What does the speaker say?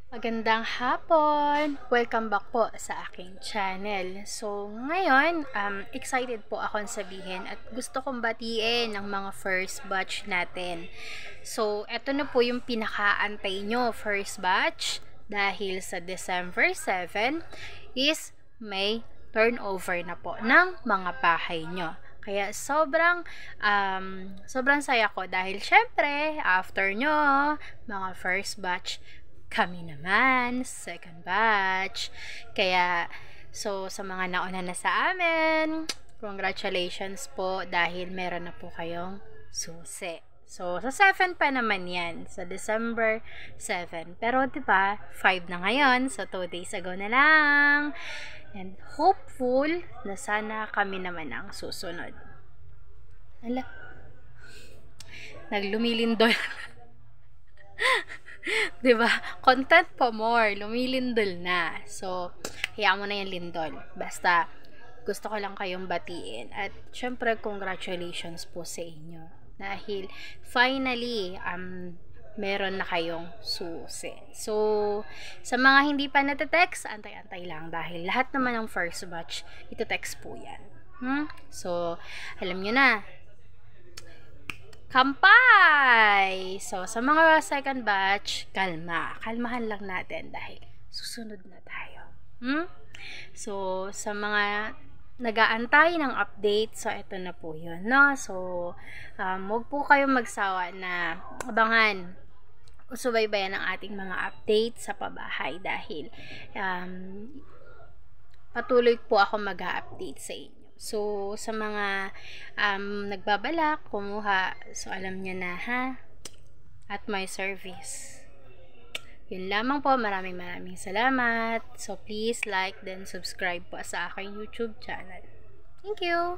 Magandang hapon! Welcome back po sa aking channel. So, ngayon, excited po akong sabihin at gusto kong batiin ng mga first batch natin. So, eto na po yung pinakaantay nyo, first batch, dahil sa December 7 is may turnover na po ng mga bahay nyo. Kaya sobrang saya ko dahil syempre, after nyo, mga first batch, kami naman, second batch. Kaya, sa mga nauna na sa amin, congratulations po dahil meron na po kayong susi. So, sa 7 pa naman yan, sa December 7. Pero, di ba 5 na ngayon, so 2 days ago na lang. And hopeful na sana kami naman ang susunod. Ala, naglumilindol. 'Di ba? Content pa more, lumilindol na. So, hayaan mo na 'yung lindol. Basta gusto ko lang kayong batiin at syempre congratulations po sa inyo. Dahil finally meron na kayong susi. So, sa mga hindi pa nate-text, antay-antay lang dahil lahat naman ng first batch ito-text po 'yan. So, alam niyo na, kampay! So, sa mga second batch, kalmahan lang natin dahil susunod na tayo. So, sa mga nag-aantay ng update, so ito na po yun, no? So, huwag po kayong magsawa na abangan subaybayan ang ating mga update sa pabahay dahil patuloy po ako mag-a-update sa inyo. So, sa mga nagbabalak, kumuha, so alam nyo na ha, at my service. Yun lamang po, maraming salamat. So, please like, then subscribe po sa aking YouTube channel. Thank you!